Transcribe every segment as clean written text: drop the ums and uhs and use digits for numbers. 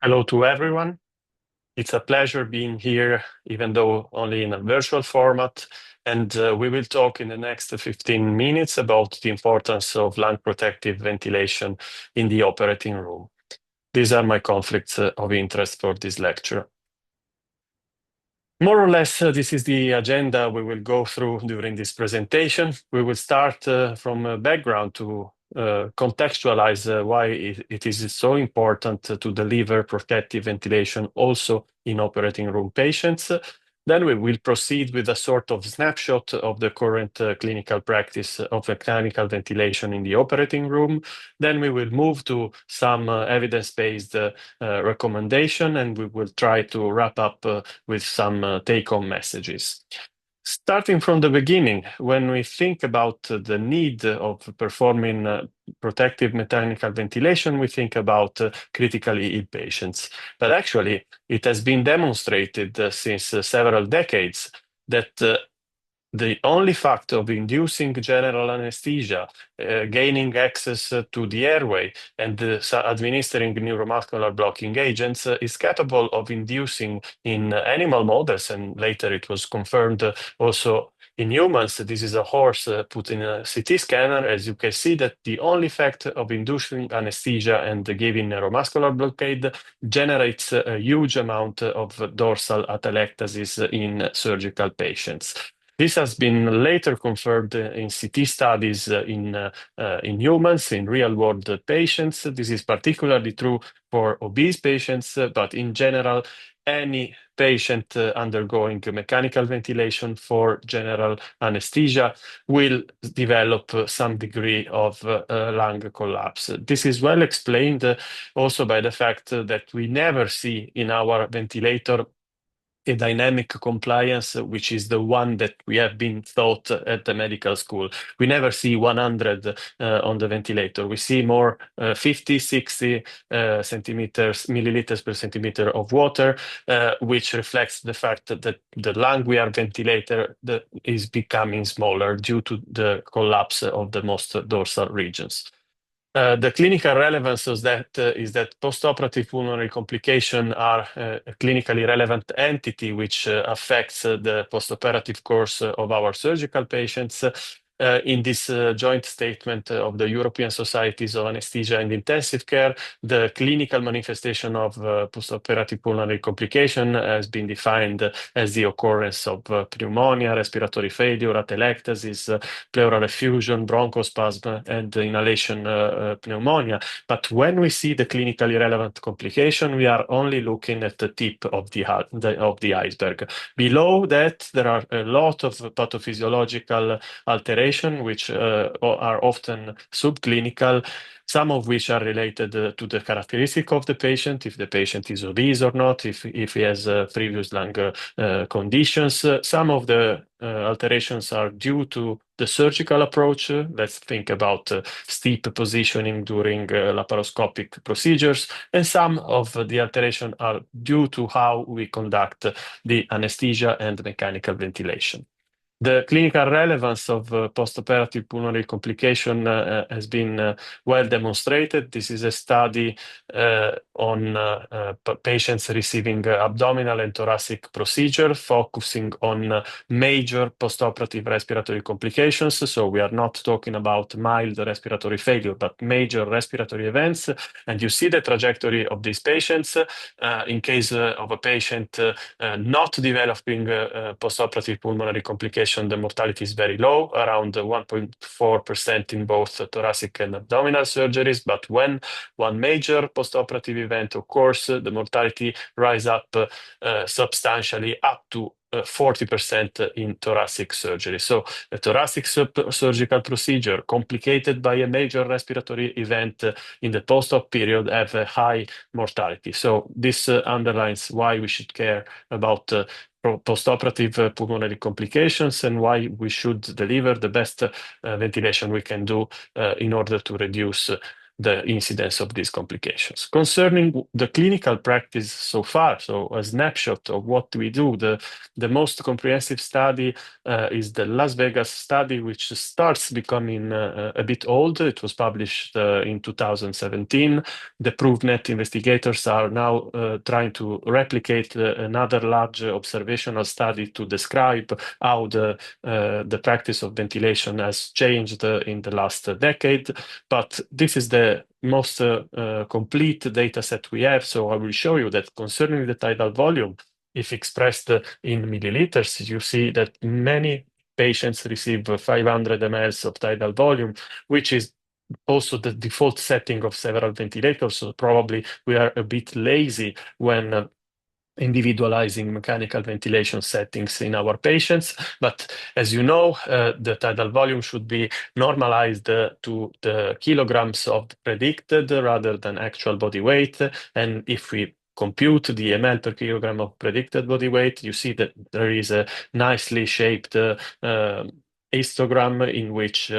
Hello to everyone. It's a pleasure being here, even though only in a virtual format. And we will talk in the next 15 minutes about the importance of lung protective ventilation in the operating room. These are my conflicts of interest for this lecture. More or less, this is the agenda we will go through during this presentation. We will start from a background to contextualize why it is so important to deliver protective ventilation also in operating room patients. Then we will proceed with a sort of snapshot of the current clinical practice of mechanical ventilation in the operating room. Then we will move to some evidence-based recommendation, and we will try to wrap up with some take-home messages. Starting from the beginning, when we think about the need of performing protective mechanical ventilation, we think about critically ill patients. But actually, it has been demonstrated since several decades that the only fact of inducing general anesthesia, gaining access to the airway, and administering neuromuscular blocking agents is capable of inducing in animal models, and later it was confirmed also in humans. This is a horse put in a CT scanner. As you can see, that the only fact of inducing anesthesia and giving neuromuscular blockade generates a huge amount of dorsal atelectasis in surgical patients. This has been later confirmed in CT studies in humans, in real-world patients. This is particularly true for obese patients, but in general, any patient undergoing mechanical ventilation for general anesthesia will develop some degree of lung collapse. This is well explained also by the fact that we never see in our ventilator a dynamic compliance, which is the one that we have been taught at the medical school. We never see 100 on the ventilator. We see more 50, 60 milliliters per centimeter of water, which reflects the fact that the lung we are ventilating is becoming smaller due to the collapse of the most dorsal regions. The clinical relevance is that postoperative pulmonary complications are a clinically relevant entity which affects the postoperative course of our surgical patients. In this joint statement of the European Societies of Anesthesia and Intensive Care, the clinical manifestation of postoperative pulmonary complication has been defined as the occurrence of pneumonia, respiratory failure, atelectasis, pleural effusion, bronchospasm, and inhalation pneumonia. But when we see the clinically relevant complication, we are only looking at the tip of the iceberg. Below that, there are a lot of pathophysiological alterations which are often subclinical, some of which are related to the characteristic of the patient, if the patient is obese or not, if he has previous lung conditions. Some of the alterations are due to the surgical approach. Let's think about steep positioning during laparoscopic procedures. And some of the alteration are due to how we conduct the anesthesia and mechanical ventilation. The clinical relevance of postoperative pulmonary complication has been well demonstrated. This is a study on patients receiving abdominal and thoracic procedure, focusing on major postoperative respiratory complications. So we are not talking about mild respiratory failure, but major respiratory events. And you see the trajectory of these patients. In case of a patient not developing postoperative pulmonary complication, the mortality is very low, around 1.4% in both thoracic and abdominal surgeries. But when one major postoperative event occurs, the mortality rises up substantially, up to 40% in thoracic surgery. So a thoracic surgical procedure complicated by a major respiratory event in the post-op period have a high mortality. So this underlines why we should care about postoperative pulmonary complications and why we should deliver the best ventilation we can do in order to reduce the incidence of these complications. Concerning the clinical practice so far, so a snapshot of what we do, the most comprehensive study is the Las Vegas study, which starts becoming a bit old. It was published in 2017. The ProveNet investigators are now trying to replicate another large observational study to describe how the practice of ventilation has changed in the last decade. But this is the most complete data set we have. So I will show you that concerning the tidal volume, if expressed in milliliters, you see that many patients receive 500 mLs of tidal volume, which is also the default setting of several ventilators. So probably we are a bit lazy when individualizing mechanical ventilation settings in our patients. But as you know, the tidal volume should be normalized to the kilograms of predicted rather than actual body weight. And if we compute the ml per kilogram of predicted body weight, you see that there is a nicely shaped histogram in which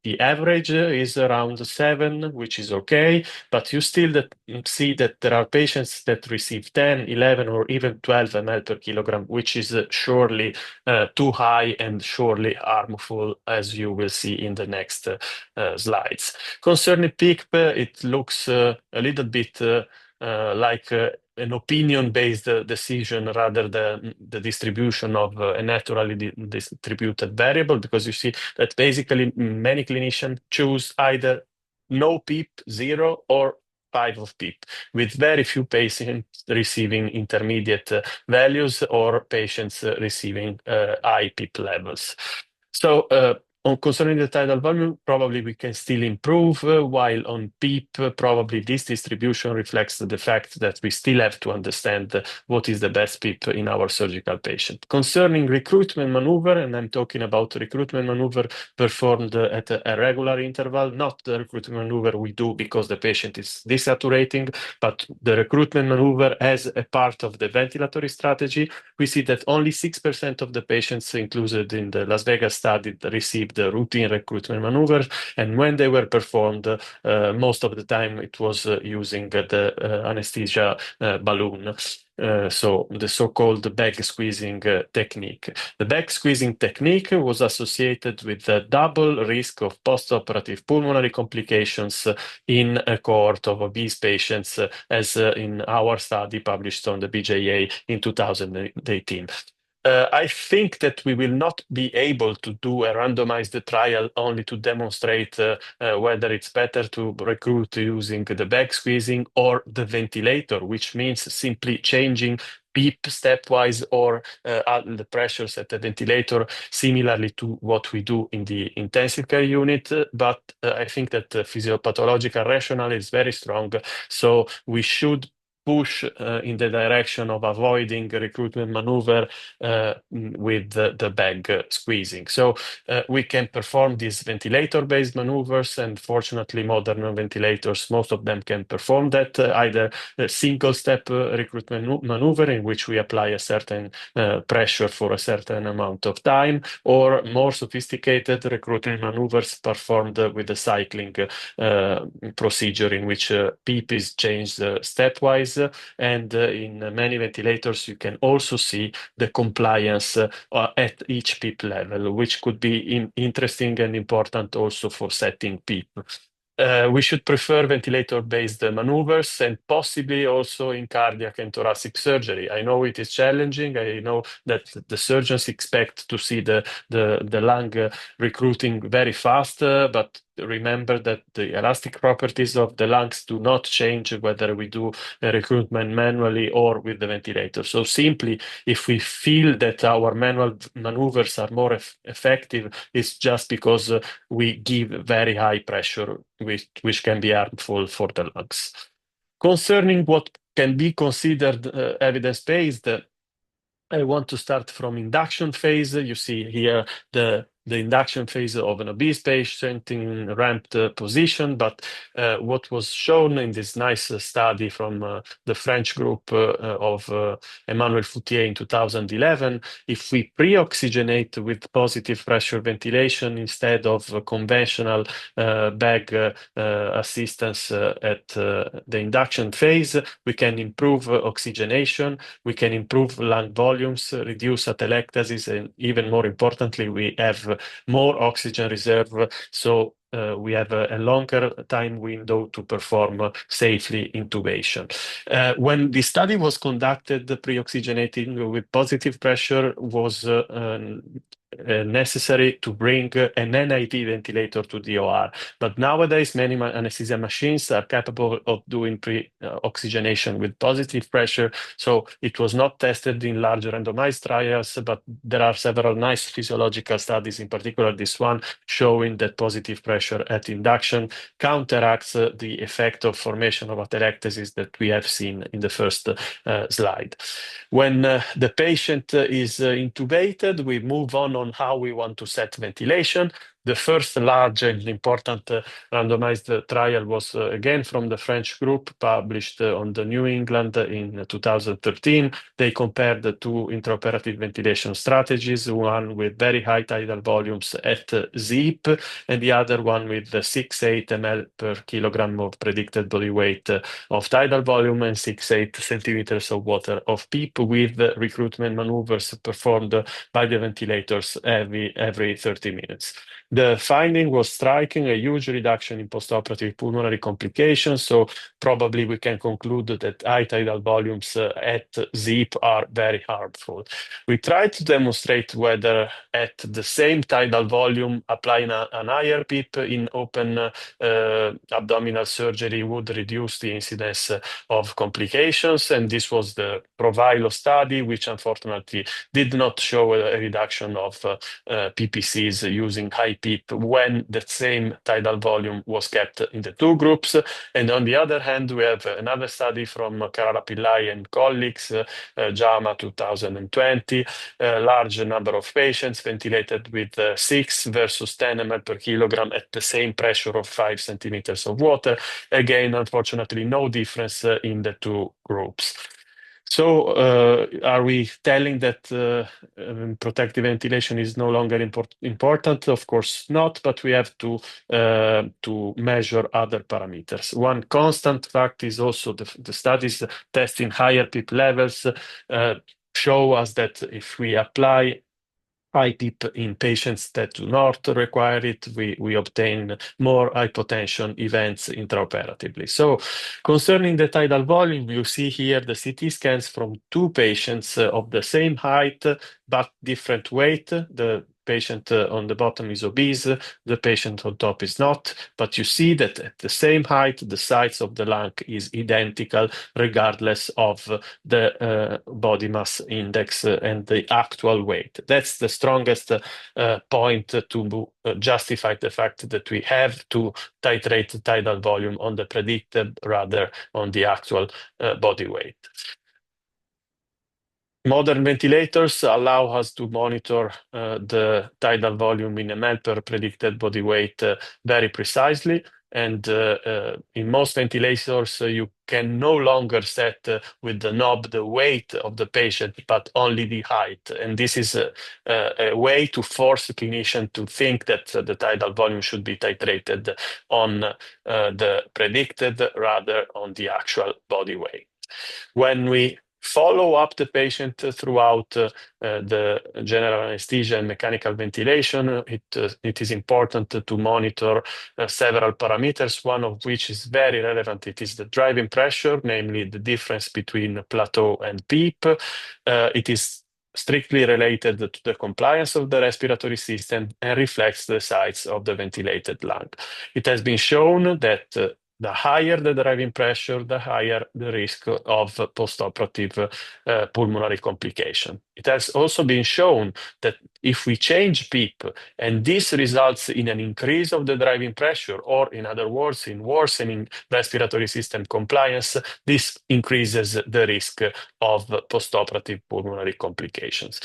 the average is around 7, which is okay, but you still see that there are patients that receive 10, 11, or even 12 ml per kilogram, which is surely too high and surely harmful, as you will see in the next slides. Concerning peak, it looks a little bit like an opinion-based decision rather than the distribution of a naturally distributed variable, because you see that basically many clinicians choose either no PEEP, 0, or 5 of PEEP, with very few patients receiving intermediate values or patients receiving high PEEP levels. So on concerning the tidal volume, probably we can still improve, while on PEEP, probably this distribution reflects the fact that we still have to understand what is the best PEEP in our surgical patient. Concerning recruitment maneuver, and I'm talking about recruitment maneuver performed at a regular interval, not the recruitment maneuver we do because the patient is desaturating, but the recruitment maneuver as a part of the ventilatory strategy. We see that only 6% of the patients included in the Las Vegas study received the routine recruitment maneuvers, and when they were performed, most of the time it was using the anesthesia balloon. So the so-called bag squeezing technique. The bag squeezing technique was associated with a double risk of postoperative pulmonary complications in a cohort of obese patients, as in our study published on the BJA in 2018. I think that we will not be able to do a randomized trial only to demonstrate whether it's better to recruit using the bag squeezing or the ventilator, which means simply changing PEEP stepwise or the pressures at the ventilator, similarly to what we do in the intensive care unit. But I think that the physiopathological rationale is very strong, so we should push in the direction of avoiding recruitment maneuver with the bag squeezing. So we can perform these ventilator-based maneuvers, and fortunately modern ventilators, most of them can perform that, either a single-step recruitment maneuver in which we apply a certain pressure for a certain amount of time, or more sophisticated recruitment maneuvers performed with the cycling procedure in which PEEP is changed stepwise, and in many ventilators you can also see the compliance at each PEEP level, which could be interesting and important also for setting PEEP. We should prefer ventilator-based maneuvers, and possibly also in cardiac and thoracic surgery. I know it is challenging. I know that the surgeons expect to see the lung recruiting very fast, but remember that the elastic properties of the lungs do not change whether we do a recruitment manually or with the ventilator. So simply, if we feel that our manual maneuvers are more effective, it's just because we give very high pressure, which can be harmful for the lungs. Concerning what can be considered evidence-based, I want to start from induction phase. You see here the the induction phase of an obese patient in ramped position. But what was shown in this nice study from the French group of Emmanuel Foutier in 2011, if we pre-oxygenate with positive pressure ventilation instead of conventional bag assistance at the induction phase, we can improve oxygenation, we can improve lung volumes, reduce atelectasis, and even more importantly, we have more oxygen reserve. So we have a longer time window to perform safely intubation. When the study was conducted, pre-oxygenating with positive pressure was necessary to bring an NIT ventilator to the OR. But nowadays, many anesthesia machines are capable of doing pre-oxygenation with positive pressure. So it was not tested in large randomized trials, but there are several nice physiological studies, in particular this one, showing that positive pressure at induction counteracts the effect of formation of atelectasis that we have seen in the first slide. When the patient is intubated, we move on how we want to set ventilation. The first large and important randomized trial was again from the French group, published on the New England in 2013. They compared the two intraoperative ventilation strategies, one with very high tidal volumes at ZEEP, and the other one with 6-8 ml per kilogram of predicted body weight of tidal volume and 6-8 centimeters of water of PEEP, with recruitment maneuvers performed by the ventilators every 30 minutes. The finding was striking, a huge reduction in postoperative pulmonary complications. So probably we can conclude that high tidal volumes at ZEEP are very harmful. We tried to demonstrate whether at the same tidal volume, applying an higher PEEP in open abdominal surgery would reduce the incidence of complications. And this was the Provilo study, which unfortunately did not show a reduction of PPCs using high PEEP when the same tidal volume was kept in the two groups. And on the other hand, we have another study from Carala Pillai and colleagues, JAMA 2020, a large number of patients ventilated with 6 versus 10 ml per kilogram at the same pressure of 5 centimeters of water. Again, unfortunately, no difference in the two groups. So are we telling that protective ventilation is no longer important? Of course not, but we have to measure other parameters. One constant fact is also the studies testing higher PEEP levels show us that if we apply high PEEP in patients that do not require it, we obtain more hypotension events intraoperatively. So concerning the tidal volume, you see here the CT scans from two patients of the same height but different weight. The patient on the bottom is obese, the patient on top is not, but you see that at the same height, the size of the lung is identical regardless of the body mass index and the actual weight. That's the strongest point to justify the fact that we have to titrate tidal volume on the predicted rather on the actual body weight. Modern ventilators allow us to monitor the tidal volume in ml per predicted body weight very precisely. And in most ventilators, you can no longer set with the knob the weight of the patient, but only the height. And this is a way to force a clinician to think that the tidal volume should be titrated on the predicted rather on the actual body weight. When we follow up the patient throughout the general anesthesia and mechanical ventilation, it is important to monitor several parameters, one of which is very relevant. It is the driving pressure, namely the difference between plateau and PEEP. It is strictly related to the compliance of the respiratory system and reflects the size of the ventilated lung. It has been shown that the higher the driving pressure, the higher the risk of postoperative pulmonary complication. It has also been shown that If we change PEEP and this results in an increase of the driving pressure, or in other words, in worsening respiratory system compliance, this increases the risk of postoperative pulmonary complications.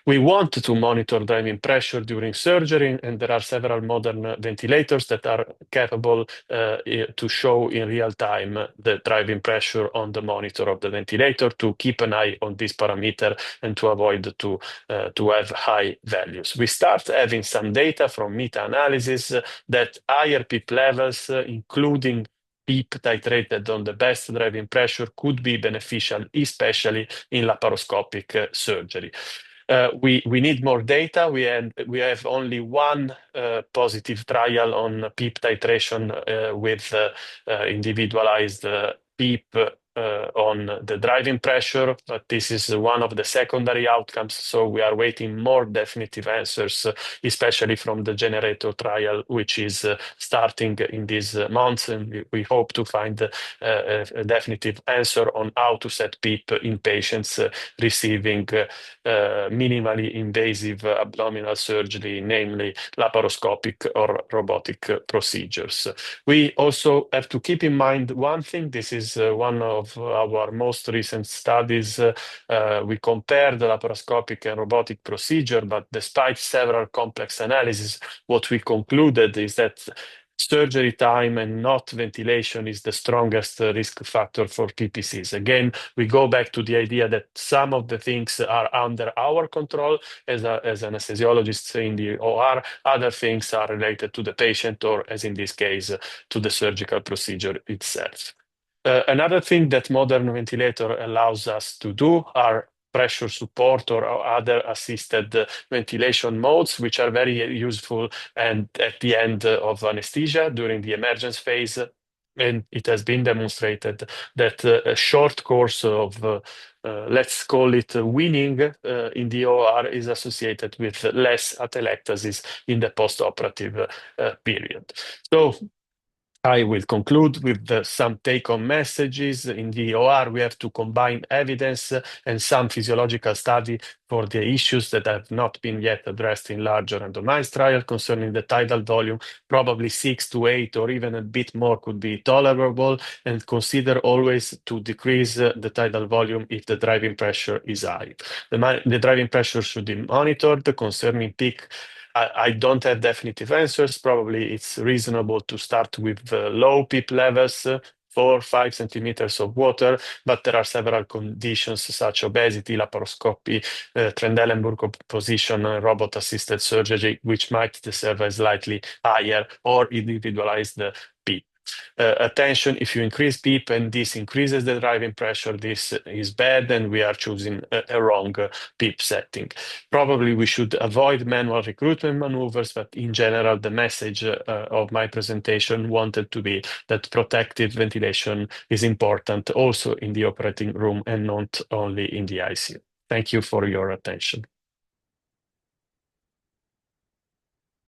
We want to monitor driving pressure during surgery, and there are several modern ventilators that are capable to show in real time the driving pressure on the monitor of the ventilator, to keep an eye on this parameter and to avoid to have high values. We start having some data from meta-analysis that higher PEEP levels, including PEEP titrated on the best driving pressure, could be beneficial, especially in laparoscopic surgery. We need more data. We have only one positive trial on PEEP titration with individualized PEEP on the driving pressure, but this is one of the secondary outcomes. So we are waiting more definitive answers, especially from the generator trial, which is starting in these months, and we hope to find a definitive answer on how to set PEEP in patients receiving minimally invasive abdominal surgery, namely laparoscopic or robotic procedures. We also have to keep in mind one thing. This is one of our most recent studies. We compared the laparoscopic and robotic procedure, but despite several complex analyses, what we concluded is that surgery time and not ventilation is the strongest risk factor for PPCs. Again, we go back to the idea that some of the things are under our control as anesthesiologists in the OR. Other things are related to the patient, or as in this case, to the surgical procedure itself. Another thing that modern ventilator allows us to do are pressure support or other assisted ventilation modes, which are very useful and at the end of anesthesia during the emergence phase. And it has been demonstrated that a short course of let's call it weaning in the OR is associated with less atelectasis in the postoperative period. So I will conclude with some take-home messages. In the OR, we have to combine evidence and some physiological study for the issues that have not been yet addressed in larger randomized trial concerning the tidal volume. Probably 6 to 8 or even a bit more could be tolerable, and consider always to decrease the tidal volume if the driving pressure is high. The driving pressure should be monitored. Concerning peak, I don't have definitive answers. Probably it's reasonable to start with low PEEP levels, 4 or 5 centimeters of water, but there are several conditions such obesity, laparoscopy, Trendelenburg position, robot-assisted surgery, which might deserve a slightly higher or individualized PEEP. Attention, if you increase PEEP and this increases the driving pressure, this is bad and we are choosing a wrong PEEP setting. Probably we should avoid manual recruitment maneuvers, but in general, the message of my presentation wanted to be that protective ventilation is important also in the operating room and not only in the ICU. Thank you for your attention.